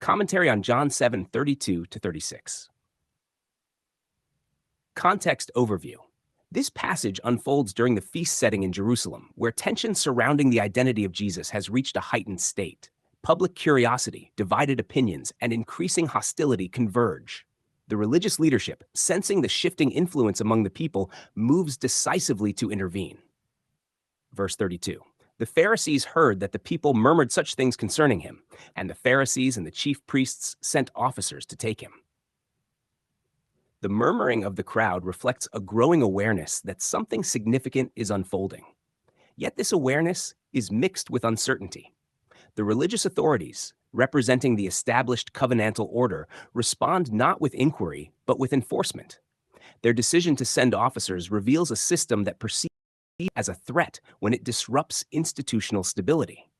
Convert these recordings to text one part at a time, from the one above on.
Commentary on John 7:32-36. Context overview. This passage unfolds during the feast setting in Jerusalem, where tension surrounding the identity of Jesus has reached a heightened state. Public curiosity, divided opinions, and increasing hostility converge. The religious leadership, sensing the shifting influence among the people, moves decisively to intervene. Verse 32. The Pharisees heard that the people murmured such things concerning him, and the Pharisees and the chief priests sent officers to take him. The murmuring of the crowd reflects a growing awareness that something significant is unfolding. Yet this awareness is mixed with uncertainty. The religious authorities, representing the established covenantal order, respond not with inquiry, but with enforcement. Their decision to send officers reveals a system that perceives as a threat when it disrupts institutional stability.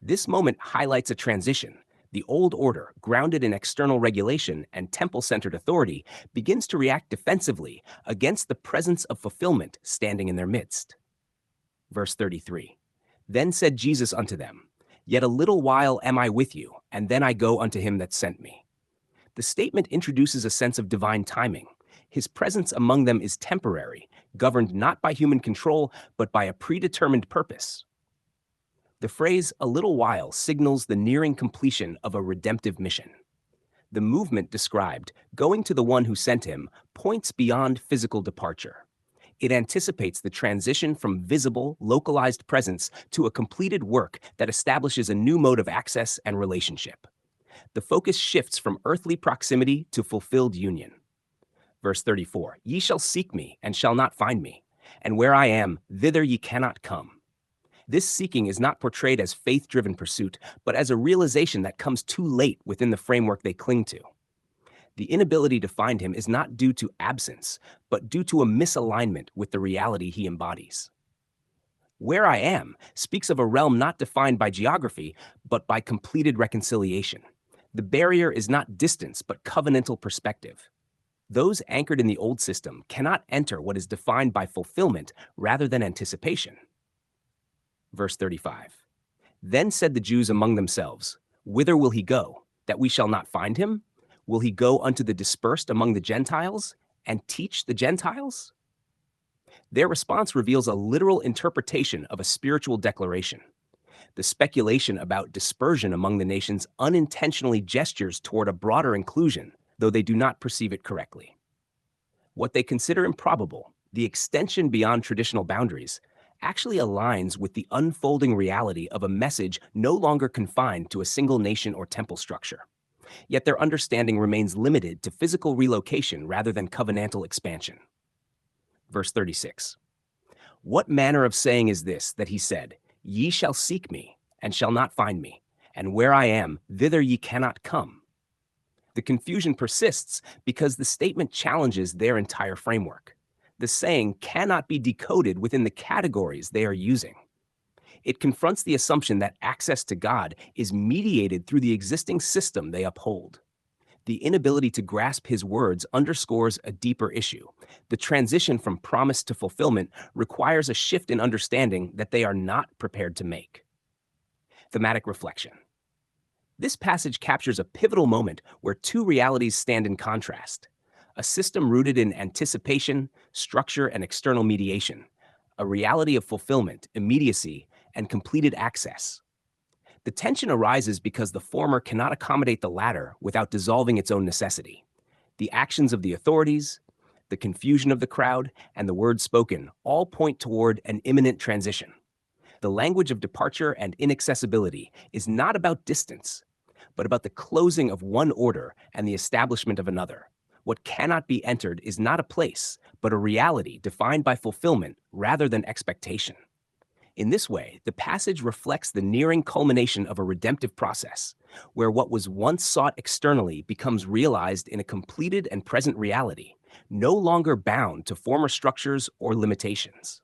This moment highlights a transition. The old order, grounded in external regulation and temple-centered authority, begins to react defensively against the presence of fulfillment standing in their midst. Verse 33. Then said Jesus unto them, Yet a little while am I with you, and then I go unto him that sent me. The statement introduces a sense of divine timing. His presence among them is temporary, governed not by human control, but by a predetermined purpose. The phrase, a little while, signals the nearing completion of a redemptive mission. The movement described, going to the one who sent him, points beyond physical departure. It anticipates the transition from visible, localized presence to a completed work that establishes a new mode of access and relationship. The focus shifts from earthly proximity to fulfilled union. Verse 34, Ye shall seek me, and shall not find me, and where I am, thither ye cannot come. This seeking is not portrayed as faith-driven pursuit, but as a realization that comes too late within the framework they cling to. The inability to find him is not due to absence, but due to a misalignment with the reality he embodies. Where I am speaks of a realm not defined by geography, but by completed reconciliation. The barrier is not distance, but covenantal perspective. Those anchored in the old system cannot enter what is defined by fulfillment rather than anticipation. Verse 35. Then said the Jews among themselves, Whither will he go, that we shall not find him? Will he go unto the dispersed among the Gentiles, and teach the Gentiles? Their response reveals a literal interpretation of a spiritual declaration. The speculation about dispersion among the nations unintentionally gestures toward a broader inclusion, though they do not perceive it correctly. What they consider improbable, the extension beyond traditional boundaries, actually aligns with the unfolding reality of a message no longer confined to a single nation or temple structure. Yet their understanding remains limited to physical relocation rather than covenantal expansion. Verse 36. What manner of saying is this that he said, Ye shall seek me, and shall not find me, and where I am, thither ye cannot come? The confusion persists because the statement challenges their entire framework. The saying cannot be decoded within the categories they are using. It confronts the assumption that access to God is mediated through the existing system they uphold. The inability to grasp his words underscores a deeper issue. The transition from promise to fulfillment requires a shift in understanding that they are not prepared to make. Thematic reflection. This passage captures a pivotal moment where two realities stand in contrast. A system rooted in anticipation, structure, and external mediation. A reality of fulfillment, immediacy, and completed access. The tension arises because the former cannot accommodate the latter without dissolving its own necessity. The actions of the authorities, the confusion of the crowd, and the words spoken all point toward an imminent transition. The language of departure and inaccessibility is not about distance, but about the closing of one order and the establishment of another. What cannot be entered is not a place, but a reality defined by fulfillment rather than expectation. In this way, the passage reflects the nearing culmination of a redemptive process, where what was once sought externally becomes realized in a completed and present reality, no longer bound to former structures or limitations.